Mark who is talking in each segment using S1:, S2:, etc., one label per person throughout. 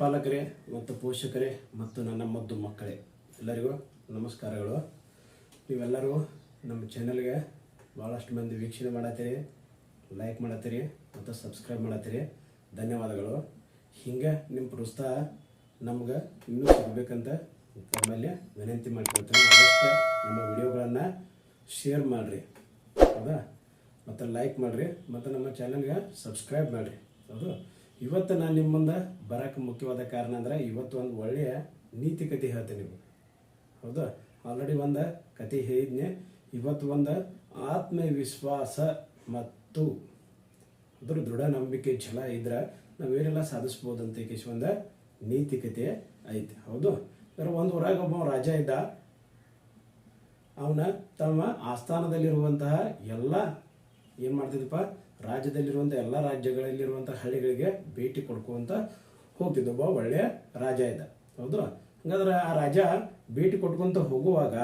S1: ಪಾಲಕರೇ ಮತ್ತು ಪೋಷಕರೇ ಮತ್ತು ನನ್ನ ಮುದ್ದು ಮಕ್ಕಳೇ ಎಲ್ಲರಿಗೂ ನಮಸ್ಕಾರಗಳು. ನೀವೆಲ್ಲರೂ ನಮ್ಮ ಚಾನಲ್ಗೆ ಭಾಳಷ್ಟು ಮಂದಿ ವೀಕ್ಷಣೆ ಮಾಡತ್ತೀರಿ, ಲೈಕ್ ಮಾಡತ್ತೀರಿ ಮತ್ತು ಸಬ್ಸ್ಕ್ರೈಬ್ ಮಾಡತ್ತೀರಿ. ಧನ್ಯವಾದಗಳು. ಹಿಂಗೆ ನಿಮ್ಮ ಪ್ರೋತ್ಸಾಹ ನಮ್ಗೆ ಇನ್ನೂ ಸಿಗಬೇಕಂತ ತಮ್ಮಲ್ಲಿ ವಿನಂತಿ ಮಾಡ್ಕೊಳ್ತೀನಿ. ಆದಷ್ಟು ನಮ್ಮ ವಿಡಿಯೋಗಳನ್ನು ಶೇರ್ ಮಾಡಿರಿ, ಹೌದಾ, ಮತ್ತು ಲೈಕ್ ಮಾಡಿರಿ ಮತ್ತು ನಮ್ಮ ಚಾನಲ್ಗೆ ಸಬ್ಸ್ಕ್ರೈಬ್ ಮಾಡಿರಿ. ಹೌದು, ಇವತ್ತು ನಾನು ನಿಮ್ಮ ಮುಂದೆ ಬರೋಕ್ಕೆ ಮುಖ್ಯವಾದ ಕಾರಣ ಅಂದರೆ ಇವತ್ತು ಒಂದು ಒಳ್ಳೆಯ ನೀತಿ ಕತೆ ಹೇಳ್ತೀನಿ ನೀವು. ಹೌದಾ, ಆಲ್ರೆಡಿ ಒಂದು ಕತೆ ಹೇಳಿದ್ನೆ. ಇವತ್ತು ಒಂದು ಆತ್ಮವಿಶ್ವಾಸ ಮತ್ತು ಅದ್ರ ದೃಢ ನಂಬಿಕೆ ಛಲ ಇದ್ರೆ ನಾವೇನೆಲ್ಲ ಸಾಧಿಸ್ಬೋದು ಅಂತ ಒಂದು ನೀತಿ ಕತೆ ಐತೆ. ಹೌದು, ಒಂದು ಊರಾಗ ಒಬ್ಬ ರಾಜ ಇದ್ದ. ಅವನ ತಮ್ಮ ಆಸ್ಥಾನದಲ್ಲಿರುವಂತಹ ಎಲ್ಲ ಏನು ಮಾಡ್ತಿದ್ದಪ್ಪ, ರಾಜ್ಯದಲ್ಲಿರುವಂಥ ಎಲ್ಲ ರಾಜ್ಯಗಳಲ್ಲಿರುವಂಥ ಹಳ್ಳಿಗಳಿಗೆ ಭೇಟಿ ಕೊಡ್ಕೊಂತ ಹೋಗ್ತಿದ್ದ. ಒಬ್ಬ ಒಳ್ಳೆಯ ರಾಜ ಇದ್ದ. ಹೌದು, ಹಂಗಾದ್ರೆ ಆ ರಾಜ ಭೇಟಿ ಕೊಟ್ಕೊಂತ ಹೋಗುವಾಗ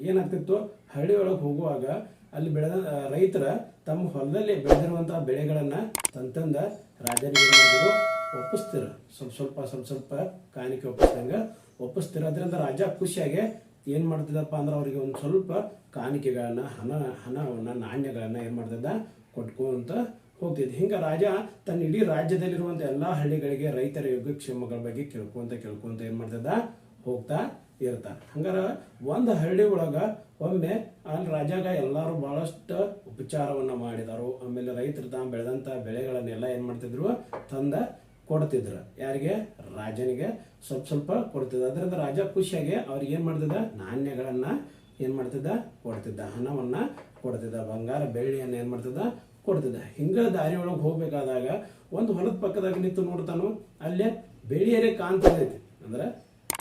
S1: ಏನಾಗ್ತಿತ್ತು, ಹಳ್ಳಿಯೊಳಗೆ ಹೋಗುವಾಗ ಅಲ್ಲಿ ಬೆಳೆದ ರೈತರ ತಮ್ಮ ಹೊಲದಲ್ಲಿ ಬೆಳೆದಿರುವಂತಹ ಬೆಳೆಗಳನ್ನು ತಂದ ರಾಜನಿಗೆ ಮಾಡಿದ್ರು ಒಪ್ಪಿಸ್ತಿರ, ಸ್ವಲ್ಪ ಕಾಣಿಕೆ ಒಪ್ಪಿಸ್ತಿರ. ಅದರಿಂದ ರಾಜ ಖುಷಿಯಾಗಿ ಏನು ಮಾಡ್ತಿದ್ದಪ್ಪ ಅಂದ್ರೆ ಅವರಿಗೆ ಒಂದು ಸ್ವಲ್ಪ ಕಾಣಿಕೆಗಳನ್ನ ಹಣವನ್ನು ನಾಣ್ಯಗಳನ್ನು ಏನು ಮಾಡ್ತಿದ್ದ, ಕೊಟ್ಕೊಂತ ಹೋಗ್ತಿದ್ದ. ಹಿಂಗೆ ರಾಜ ತನ್ನ ಇಡೀ ರಾಜ್ಯದಲ್ಲಿರುವಂಥ ಎಲ್ಲ ಹಳ್ಳಿಗಳಿಗೆ ರೈತರ ಯೋಗಕ್ಷೇಮಗಳ ಬಗ್ಗೆ ಕೇಳ್ಕೊಂತ ಏನು ಮಾಡ್ತಿದ್ದ, ಹೋಗ್ತಾ ಇರ್ತಾನೆ. ಹಂಗಾರೆ ಒಂದು ಹಳ್ಳಿ ಒಳಗೆ ಒಮ್ಮೆ ಅಲ್ಲಿ ರಾಜಾಗ ಎಲ್ಲರೂ ಭಾಳಷ್ಟು ಉಪಚಾರವನ್ನು ಮಾಡಿದರು. ಆಮೇಲೆ ರೈತರು ತಾವು ಬೆಳೆದಂಥ ಬೆಳೆಗಳನ್ನೆಲ್ಲ ಏನು ಮಾಡ್ತಿದ್ರು, ತಂದ ಕೊಡ್ತಿದ್ರು. ಯಾರಿಗೆ? ರಾಜನಿಗೆ ಸ್ವಲ್ಪ ಕೊಡ್ತಿದ್ದ. ಅದರಿಂದ ರಾಜ ಖುಷಿಯಾಗಿ ಅವ್ರಿಗೆ ಏನು ಮಾಡ್ತಿದ್ದ, ನಾಣ್ಯಗಳನ್ನು ಏನು ಮಾಡ್ತಿದ್ದ, ಕೊಡ್ತಿದ್ದ, ಹಣವನ್ನು ಕೊಡ್ತಿದ್ದ, ಬಂಗಾರ ಬೆಳ್ಳಿಯನ್ನು ಏನು ಮಾಡ್ತಿದ್ದ, ಕೊಡ್ತಿದ್ದ. ಹಿಂಗೆ ದಾರಿ ಒಳಗೆ ಹೋಗ್ಬೇಕಾದಾಗ ಒಂದು ಹೊಲದ ಪಕ್ಕದಾಗ ನಿಂತು ನೋಡ್ತಾನು, ಅಲ್ಲೇ ಬೆಳೆಯರೆ ಕಾಣ್ತಿರ್ತೈತಿ. ಅಂದ್ರೆ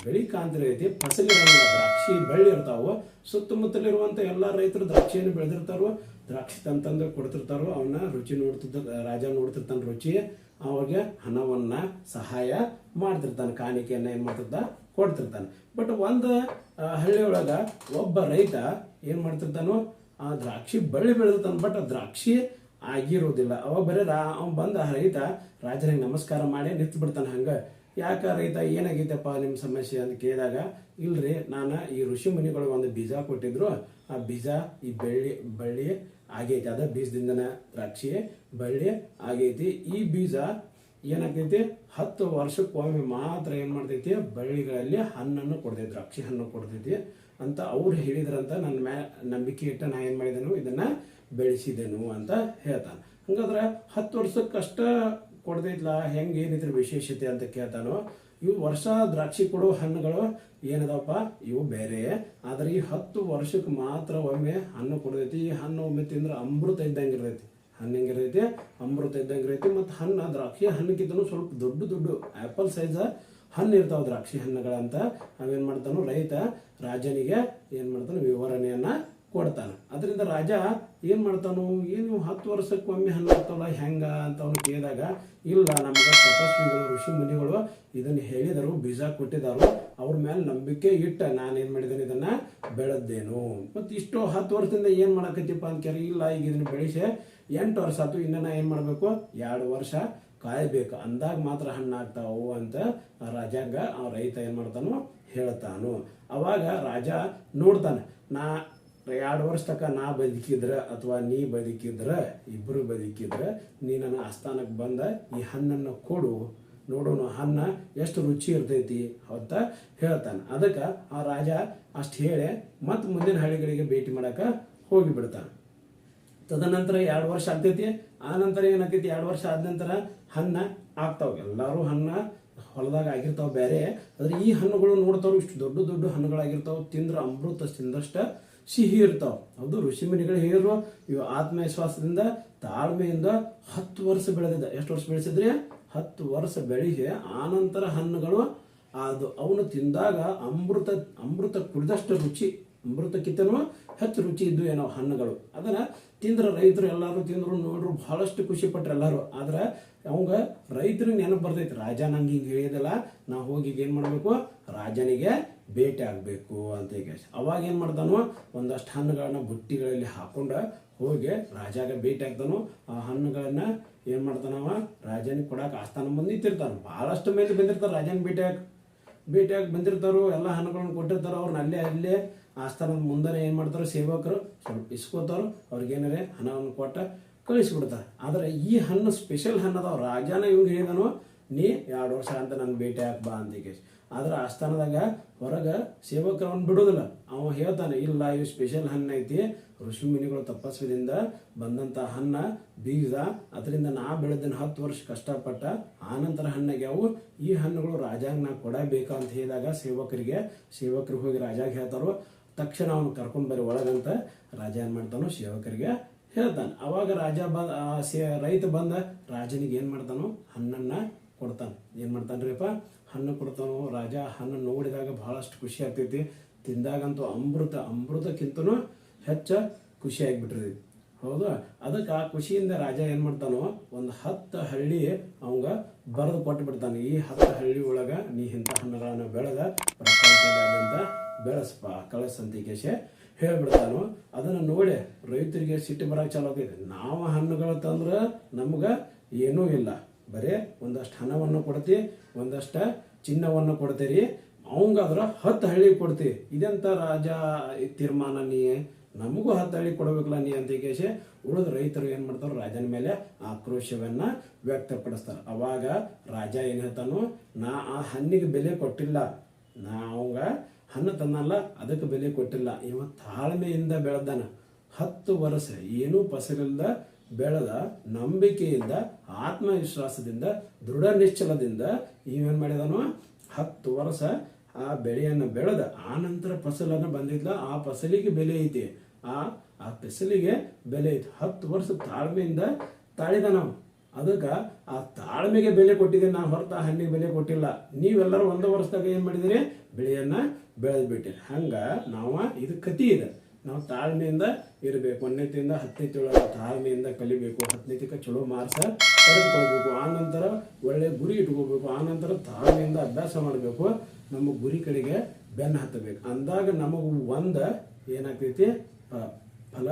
S1: ಬೆಳಿ ಕಾಣ್ತಿರ್ತೈತಿ, ಫಸಲಿರಲ್ಲ, ದ್ರಾಕ್ಷಿ ಬಳ್ಳಿ ಇರ್ತಾವು. ಸುತ್ತಮುತ್ತಲಿರುವಂಥ ಎಲ್ಲ ರೈತರು ದ್ರಾಕ್ಷಿಯನ್ನು ಬೆಳೆದಿರ್ತಾರೋ, ದ್ರಾಕ್ಷಿ ತಂದು ಕೊಡ್ತಿರ್ತಾರೋ. ಅವನ್ನ ರುಚಿ ರಾಜ ನೋಡ್ತಿರ್ತಾನೆ ರುಚಿ. ಅವಾಗ ಹಣವನ್ನ ಸಹಾಯ ಮಾಡ್ತಿರ್ತಾನೆ, ಕಾಣಿಕೆಯನ್ನ ಏನು ಮಾಡ್ತಿರ್ತ, ಕೊಡ್ತಿರ್ತಾನೆ. ಬಟ್ ಒಂದು ಹಳ್ಳಿಯೊಳಗ ಒಬ್ಬ ರೈತ ಏನು ಮಾಡ್ತಿರ್ತಾನೋ, ಆ ದ್ರಾಕ್ಷಿ ಬಳ್ಳಿ ಬೆಳೆದಿರ್ತಾನೆ, ಬಟ್ ಆ ದ್ರಾಕ್ಷಿ ಆಗಿರೋದಿಲ್ಲ. ಅವಾಗ ಬರೀ ಅವ್ನು ಬಂದ ರೈತ ರಾಜನಿಗೆ ನಮಸ್ಕಾರ ಮಾಡಿ ನಿಂತು ಬಿಡ್ತಾನೆ. ಹಂಗೆ ಯಾಕೆ ರೈತ ಏನಾಗೈತಪ್ಪ ನಿಮ್ಮ ಸಮಸ್ಯೆ ಅಂತ ಕೇಳಿದಾಗ, ಇಲ್ರಿ ನಾನು ಈ ಋಷಿ ಮುನಿಗಳಿಗೆ ಒಂದು ಬೀಜ ಕೊಟ್ಟಿದ್ರು, ಆ ಬೀಜ ಈ ಬಳ್ಳಿ ಆಗೈತಿ, ಅದ ಬೀಜದಿಂದನ ದ್ರಾಕ್ಷಿ ಬಳ್ಳಿ ಆಗೈತಿ. ಈ ಬೀಜ ಏನಾಗ್ತೈತಿ, 10 ವರ್ಷಕ್ಕೊಮ್ಮೆ ಮಾತ್ರ ಏನು ಮಾಡ್ತೈತಿ, ಬಳ್ಳಿಗಳಲ್ಲಿ ಹಣ್ಣನ್ನು ಕೊಡ್ತೈತಿ, ದ್ರಾಕ್ಷಿ ಹಣ್ಣು ಕೊಡ್ತೈತಿ ಅಂತ ಅವ್ರು ಹೇಳಿದ್ರಂತ ನನ್ನ ನಂಬಿಕೆ ಇಟ್ಟ ನಾ ಏನು ಮಾಡಿದೆನು, ಇದನ್ನ ಬೆಳೆಸಿದೆನು ಅಂತ ಹೇಳ್ತಾನೆ. ಹಂಗಾದ್ರೆ 10 ವರ್ಷಕ್ಕಷ್ಟ ಕೊಡ್ತೈತ್ಲ, ಹೆಂಗೆ ಏನಿದ್ರ ವಿಶೇಷತೆ ಅಂತ ಕೇಳ್ತಾನೋ. ಇವು ವರ್ಷ ದ್ರಾಕ್ಷಿ ಕೊಡೋ ಹಣ್ಣುಗಳು ಏನದಪ್ಪ, ಇವು ಬೇರೆ. ಆದರೆ ಈ 10 ವರ್ಷಕ್ಕೆ ಮಾತ್ರ ಒಮ್ಮೆ ಹಣ್ಣು ಕೊಡ್ತೈತಿ. ಈ ಹಣ್ಣು ಒಮ್ಮೆ ತಿಂದ್ರೆ ಅಮೃತ ಇದ್ದಂಗೆ ಇರ್ತೈತಿ. ಹಣ್ಣು ಹೆಂಗಿರ್ತೈತಿ, ಅಮೃತ ಇದ್ದಂಗೆ ಇರ್ತೈತಿ. ಮತ್ತು ಹಣ್ಣು ದ್ರಾಕ್ಷಿ ಹಣ್ಣಕ್ಕಿಂತನೂ ಸ್ವಲ್ಪ ದೊಡ್ಡ ಆ್ಯಪಲ್ ಸೈಜ್ ಹಣ್ಣು ಇರ್ತಾವೆ ದ್ರಾಕ್ಷಿ ಹಣ್ಣುಗಳಂತ. ಅವೇನು ಮಾಡ್ತಾನೋ ರೈತ ರಾಜನಿಗೆ ಏನು ಮಾಡ್ತಾನೋ ವಿವರಣೆಯನ್ನು ಕೊಡ್ತಾನೆ. ಅದರಿಂದ ರಾಜ ಏನು ಮಾಡ್ತಾನು, ಏನು 10 ವರ್ಷಕ್ಕೊಮ್ಮೆ ಹಣ್ಣು ಆಗ್ತಾವಲ್ಲ ಹೆಂಗ ಅಂತ ಅವನು ಕೇಳಿದಾಗ, ಇಲ್ಲ ನಮ್ಗೆ ತಪಸ್ವಿಗಳು ಋಷಿ ಮುನಿಗಳು ಇದನ್ನು ಹೇಳಿದರು, ಬೀಜ ಕೊಟ್ಟಿದ್ದಾರು, ಅವ್ರ ಮೇಲೆ ನಂಬಿಕೆ ಇಟ್ಟ ನಾನೇನು ಮಾಡಿದ್ದೇನೆ, ಇದನ್ನ ಬೆಳೆದೇನು. ಮತ್ತು ಇಷ್ಟು 10 ವರ್ಷದಿಂದ ಏನು ಮಾಡಕತ್ತಿಪ್ಪ ಅಂತ ಕೇಳಿ, ಇಲ್ಲ ಈಗ ಇದನ್ನು ಬೆಳೆಸಿ 8 ವರ್ಷ ಆಯ್ತು, ಇನ್ನು ನಾ ಏನು ಮಾಡಬೇಕು, 2 ವರ್ಷ ಕಾಯಬೇಕು, ಅಂದಾಗ ಮಾತ್ರ ಹಣ್ಣು ಆಗ್ತಾವು ಅಂತ ರಾಜಾಗ ಆ ರೈತ ಏನು ಮಾಡ್ತಾನೋ ಹೇಳ್ತಾನು. ಅವಾಗ ರಾಜ ನೋಡ್ತಾನೆ, ನಾ 2 ವರ್ಷ ತನಕ ನಾ ಬದುಕಿದ್ರೆ ಅಥವಾ ನೀ ಬದುಕಿದ್ರೆ, ಇಬ್ಬರು ಬದುಕಿದ್ರೆ, ನೀ ನನ್ನ ಆಸ್ಥಾನಕ್ಕೆ ಬಂದ ಈ ಹಣ್ಣನ್ನು ಕೊಡು, ನೋಡೋಣ ಹಣ್ಣು ಎಷ್ಟು ರುಚಿ ಇರ್ತೈತಿ ಅಂತ ಹೇಳ್ತಾನೆ. ಅದಕ್ಕೆ ಆ ರಾಜ ಅಷ್ಟು ಹೇಳಿ ಮತ್ತು ಮುಂದಿನ ಹಳ್ಳಿಗಳಿಗೆ ಭೇಟಿ ಮಾಡಕ್ಕೆ ಹೋಗಿಬಿಡ್ತಾನೆ. ತದನಂತರ 2 ವರ್ಷ ಆಗ್ತೈತಿ. ಆ ನಂತರ ಏನಾಗ್ತೈತಿ, 2 ವರ್ಷ ಆದ ನಂತರ ಹಣ್ಣು ಆಗ್ತಾವೆ. ಎಲ್ಲರೂ ಹಣ್ಣು ಹೊಲದಾಗ ಆಗಿರ್ತಾವೆ ಬೇರೆ. ಆದರೆ ಈ ಹಣ್ಣುಗಳು ನೋಡ್ತಾವೆ, ಇಷ್ಟು ದೊಡ್ಡ ಹಣ್ಣುಗಳಾಗಿರ್ತಾವೆ, ತಿಂದ್ರೆ ಅಮೃತ ತಿಂದಷ್ಟು ಸಿಹಿ ಇರ್ತಾವ. ಹೌದು, ಋಷಿ ಮುನಿಗಳು ಹೇಳಿದ್ರು, ಇವು ಆತ್ಮವಿಶ್ವಾಸದಿಂದ ತಾಳ್ಮೆಯಿಂದ 10 ವರ್ಷ ಬೆಳೆದಿದ್ದ. ಎಷ್ಟು ವರ್ಷ ಬೆಳೆಸಿದ್ರಿ, 10 ವರ್ಷ ಬೆಳೆಸಿ ಆನಂತರ ಹಣ್ಣುಗಳು ಅದು ಅವನು ತಿಂದಾಗ ಅಮೃತ ಕುಡಿದಷ್ಟು ರುಚಿ, ಅಮೃತಕ್ಕಿಂತನೂ ಹೆಚ್ಚು ರುಚಿ ಇದ್ದು ಏನೋ ಹಣ್ಣುಗಳು. ಅದನ್ನ ತಿಂದ್ರೆ ರೈತರು ಎಲ್ಲರೂ ತಿಂದ್ರು, ನೋಡ್ರು, ಬಹಳಷ್ಟು ಖುಷಿ ಪಟ್ರು ಎಲ್ಲರೂ. ಆದ್ರೆ ಅವಂಗ ರೈತರಿಗೆ ನೆನಪು ಬರ್ತೈತಿ, ರಾಜ ನಂಗೆ ಹಿಂಗೆ ಹೇಳಿದಲ್ಲ, ನಾ ಹೋಗಿ ಏನು ಮಾಡಬೇಕು, ರಾಜನಿಗೆ ಭೇಟಿ ಆಗಬೇಕು ಅಂತ ಈಗ ಅವಾಗ ಏನು ಮಾಡ್ತಾನೋ ಒಂದಷ್ಟು ಹಣ್ಣುಗಳನ್ನ ಬುಟ್ಟಿಗಳಲ್ಲಿ ಹಾಕೊಂಡು ಹೋಗಿ ರಾಜಾಗ ಭೇಟಿ ಆಗ್ತಾನೋ. ಆ ಹಣ್ಣುಗಳನ್ನ ಏನು ಮಾಡ್ತಾನವ ರಾಜನಿಗೆ ಕೊಡಕ್ಕೆ ಆಸ್ಥಾನ ಮುಂದೆ ನಿಂತಿರ್ತಾನೆ. ಭಾಳಷ್ಟು ಮಂದಿ ಬಂದಿರ್ತಾರೆ ರಾಜನ ಭೇಟಿಯಾಗಿ ಬಂದಿರ್ತಾರೋ, ಎಲ್ಲ ಹಣ್ಣುಗಳನ್ನು ಕೊಟ್ಟಿರ್ತಾರೋ. ಅವ್ರನ್ನ ಅಲ್ಲೇ ಆಸ್ಥಾನದ ಮುಂದೆ ಏನು ಮಾಡ್ತಾರೋ ಸೇವಕರು ಸ್ವಲ್ಪ ಇಸ್ಕೋತಾರೋ, ಅವ್ರಿಗೇನಾರೆ ಹಣವನ್ನು ಕೊಟ್ಟ ಕಳಿಸ್ಬಿಡ್ತಾರೆ. ಆದರೆ ಈ ಹಣ್ಣು ಸ್ಪೆಷಲ್ ಹಣ್ಣು ಅದಾವ. ರಾಜನ ಇವ್ಗೆ ಹೇಳಿದನು, ನೀ 2 ವರ್ಷ ಅಂತ ನನ್ನ ಭೇಟಿ ಹಾಕಿ ಬಾ ಅಂತ. ಆದ್ರೆ ಆಸ್ಥಾನದಾಗ ಹೊರಗೆ ಸೇವಕರು ಅವನು ಬಿಡೋದಿಲ್ಲ. ಅವ ಹೇಳ್ತಾನೆ, ಇಲ್ಲ ಇವು ಸ್ಪೆಷಲ್ ಹಣ್ಣು ಐತಿ, ಋಷಿ ಮುನಿಗಳು ತಪಸ್ವಿದಿಂದ ಬಂದಂಥ ಹಣ್ಣ, ಬೀಜ, ಅದರಿಂದ ನಾ ಬೆಳೆದಿನ 10 ವರ್ಷ ಕಷ್ಟಪಟ್ಟ ಆನಂತರ ಹಣ್ಣಾಗ್ಯಾವು. ಈ ಹಣ್ಣುಗಳು ರಾಜಾಗ ನಾ ಕೊಡಬೇಕು ಅಂತ ಹೇಳಿದಾಗ ಸೇವಕರು ಹೋಗಿ ರಾಜಾಗ ಹೇಳ್ತಾರೋ. ತಕ್ಷಣ ಅವನು ಕರ್ಕೊಂಡು ಬರೀ ಒಳಗಂತ ರಾಜ ಏನು ಮಾಡ್ತಾನೋ ಸೇವಕರಿಗೆ ಹೇಳ್ತಾನೆ. ಅವಾಗ ರೈತ ಬಂದ ರಾಜನಿಗೆ ಏನು ಮಾಡ್ತಾನೋ ಹಣ್ಣನ್ನು ಕೊಡ್ತಾನೆ. ಏನು ಮಾಡ್ತಾನ್ರಿಪ್ಪ, ಹಣ್ಣು ಕೊಡ್ತಾನೋ. ರಾಜ ಹಣ್ಣು ನೋಡಿದಾಗ ಬಹಳಷ್ಟು ಖುಷಿ ಆಗ್ತೈತಿ. ತಿಂದಾಗಂತೂ ಅಮೃತಕ್ಕಿಂತನೂ ಹೆಚ್ಚ ಖುಷಿ ಆಗಿಬಿಟ್ಟಿರ್ತೈತಿ. ಹೌದು, ಅದಕ್ಕೆ ಆ ಖುಷಿಯಿಂದ ರಾಜ ಏನು ಮಾಡ್ತಾನೋ ಒಂದು 10 ಹಳ್ಳಿ ಅವಂಗ ಬರೆದು ಕೊಟ್ಟು ಬಿಡ್ತಾನೆ. ಈ 10 ಹಳ್ಳಿ ಒಳಗೆ ನೀ ಇಂಥ ಹಣ್ಣುಗಳನ್ನು ಬೆಳೆದ ಪ್ರಪಂಚದಾದ್ಯಂತ ಬೆಳೆಸಪ್ಪ ಕಳಿಸಂತಿಕೇಶೆ ಹೇಳ್ಬಿಡ್ತಾನು. ಅದನ್ನು ನೋಡಿ ರೈತರಿಗೆ ಸಿಟ್ಟು ಬರೋಕೆ ಚಾಲು ಆಗ್ತೈತೆ. ನಾವು ಹಣ್ಣುಗಳು ತಂದ್ರೆ ನಮ್ಗೆ ಏನೂ ಇಲ್ಲ, ಬರೀ ಒಂದಷ್ಟು ಹಣವನ್ನು ಕೊಡ್ತಿ, ಒಂದಷ್ಟು ಚಿನ್ನವನ್ನು ಕೊಡ್ತೀರಿ, ಅವಂಗಾದ್ರೆ 10 ಹಳ್ಳಿ ಕೊಡ್ತೀವಿ. ಇದೆಂತ ರಾಜ ತೀರ್ಮಾನ, ನೀ ನಮಗೂ 10 ಹಳ್ಳಿ ಕೊಡಬೇಕಲ್ಲ ನೀ ಅಂತ ಕೇಶೆ ಉಳಿದ ರೈತರು ಏನು ಮಾಡ್ತಾರೆ, ರಾಜನ ಮೇಲೆ ಆಕ್ರೋಶವನ್ನು ವ್ಯಕ್ತಪಡಿಸ್ತಾರೆ. ಅವಾಗ ರಾಜ ಏನು ಹೇಳ್ತಾನು, ನಾ ಆ ಹಣ್ಣಿಗೆ ಬೆಲೆ ಕೊಟ್ಟಿಲ್ಲ, ನಾ ಅವಂಗ ಹಣ್ಣು ತನ್ನಲ್ಲ ಅದಕ್ಕೆ ಬೆಲೆ ಕೊಟ್ಟಿಲ್ಲ. ಇವ ತಾಳ್ಮೆಯಿಂದ ಬೆಳೆದಾನ. 10 ವರ್ಷ ಏನೂ ಫಸಲಿಲ್ಲದ ಬೆಳೆದ ನಂಬಿಕೆಯಿಂದ, ಆತ್ಮವಿಶ್ವಾಸದಿಂದ, ದೃಢ ನಿಶ್ಚಲದಿಂದ ಇವೇನು ಮಾಡಿದಾನು, 10 ವರ್ಷ ಆ ಬೆಳೆಯನ್ನು ಬೆಳೆದ ಆನಂತರ ಫಸಲನ್ನು ಬಂದಿದ್ಲ. ಆ ಫಸಲಿಗೆ ಬೆಲೆ ಐತಿ, ಆ ಫಸಲಿಗೆ ಬೆಲೆ ಐತಿ. 10 ವರ್ಷ ತಾಳ್ಮೆಯಿಂದ ತಾಳಿದ ನಾವು. ಅದಕ್ಕೆ ಆ ತಾಳ್ಮೆಗೆ ಬೆಲೆ ಕೊಟ್ಟಿದ್ದೀವಿ ನಾವು, ಹೊರತು ಆ ಹಣ್ಣಿಗೆ ಬೆಲೆ ಕೊಟ್ಟಿಲ್ಲ. ನೀವೆಲ್ಲರೂ 1 ವರ್ಷದಾಗ ಏನು ಮಾಡಿದಿರಿ, ಬೆಳೆಯನ್ನು ಬೆಳೆದ್ಬಿಟ್ಟಿರಿ. ಹಂಗೆ ನಾವು ಇದು ಕತಿ ಇದೆ. ನಾವು ತಾಳ್ಮೆಯಿಂದ ಇರಬೇಕು. 1ನೇತಿಂದ 10ನೇತಿ ಒಳಗೆ ತಾಳ್ಮೆಯಿಂದ ಕಲಿಬೇಕು. 10ನೇತಿಗೆ ಚಲೋ ಮಾರ್ಕ್ಸ ಪಡೆದುಕೊಳ್ಬೇಕು. ಆನಂತರ ಒಳ್ಳೆ ಗುರಿ ಇಟ್ಕೋಬೇಕು. ಆನಂತರ ತಾಳ್ಮೆಯಿಂದ ಅಭ್ಯಾಸ ಮಾಡಬೇಕು. ನಮ್ಮ ಗುರಿ ಕಡೆಗೆ ಬೆನ್ನು ಹತ್ತಬೇಕು. ಅಂದಾಗ ನಮಗೆ ಏನಾಗ್ತೈತಿ, ಫಲ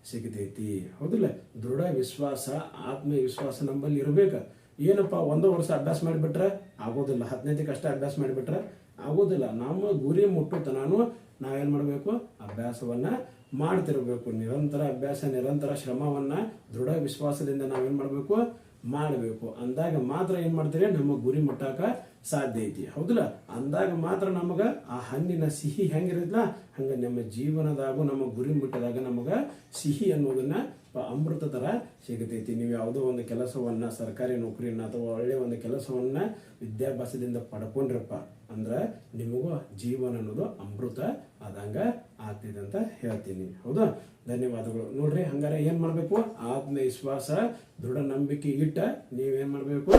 S1: ಸಿಗ್ತೈತಿ. ಹೌದಿಲ್ಲ? ದೃಢ ವಿಶ್ವಾಸ, ಆತ್ಮವಿಶ್ವಾಸ ನಮ್ಮಲ್ಲಿ ಇರಬೇಕು. ಏನಪ್ಪ 1 ವರ್ಷ ಅಭ್ಯಾಸ ಮಾಡಿಬಿಟ್ರೆ ಆಗೋದಿಲ್ಲ, 10ನೇತಿಗೆ ಅಷ್ಟೇ ಅಭ್ಯಾಸ ಮಾಡಿಬಿಟ್ರೆ ಆಗೋದಿಲ್ಲ. ನಮ್ಮ ಗುರಿ ಮುಟ್ಟುತನಾನು ನಾವೇನು ಮಾಡಬೇಕು, ಅಭ್ಯಾಸವನ್ನು ಮಾಡ್ತಿರ್ಬೇಕು. ನಿರಂತರ ಅಭ್ಯಾಸ, ನಿರಂತರ ಶ್ರಮವನ್ನು ದೃಢ ವಿಶ್ವಾಸದಿಂದ ನಾವೇನು ಮಾಡಬೇಕು, ಮಾಡಬೇಕು. ಅಂದಾಗ ಮಾತ್ರ ಏನು ಮಾಡ್ತೀರಿ, ನಮ್ಮ ಗುರಿ ಮುಟ್ಟಾಕ ಸಾಧ್ಯ ಐತಿ. ಹೌದಿಲ್ಲ? ಅಂದಾಗ ಮಾತ್ರ ನಮಗೆ ಆ ಹಣ್ಣಿನ ಸಿಹಿ ಹೆಂಗಿರತ್ತಲ್ಲ ಹಂಗೆ ನಮ್ಮ ಜೀವನದಾಗೂ ನಮ್ಮ ಗುರಿ ಮುಟ್ಟಿದಾಗ ನಮಗೆ ಸಿಹಿ ಅನ್ನೋದನ್ನ ಅಮೃತ ಥರ ಸಿಗತೈತಿ. ನೀವು ಯಾವುದೋ ಒಂದು ಕೆಲಸವನ್ನು, ಸರ್ಕಾರಿ ನೌಕರಿಯನ್ನು ಅಥವಾ ಒಳ್ಳೆಯ ಒಂದು ಕೆಲಸವನ್ನು ವಿದ್ಯಾಭ್ಯಾಸದಿಂದ ಪಡ್ಕೊಂಡ್ರಪ್ಪ ಅಂದ್ರೆ ನಿಮಗೂ ಜೀವನ ಅನ್ನೋದು ಅಮೃತ ಆದಂಗೆ ಆಗ್ತಿದೆ ಅಂತ ಹೇಳ್ತೀನಿ. ಹೌದಾ? ಧನ್ಯವಾದಗಳು. ನೋಡ್ರಿ, ಹಂಗಾರೆ ಏನು ಮಾಡಬೇಕು, ಆತ್ಮವಿಶ್ವಾಸ, ದೃಢ ನಂಬಿಕೆ ಇಟ್ಟ ನೀವೇನು ಮಾಡಬೇಕು,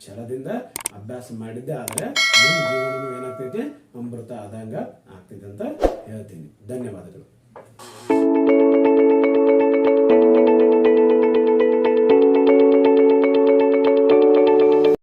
S1: ಛಲದಿಂದ ಅಭ್ಯಾಸ ಮಾಡಿದ್ದೆ ಆದರೆ ನಿಮ್ಮ ಜೀವನನೂ ಏನಾಗ್ತೈತಿ, ಅಮೃತ ಆದಂಗೆ ಆಗ್ತೈತೆ ಅಂತ ಹೇಳ್ತೀನಿ. ಧನ್ಯವಾದಗಳು.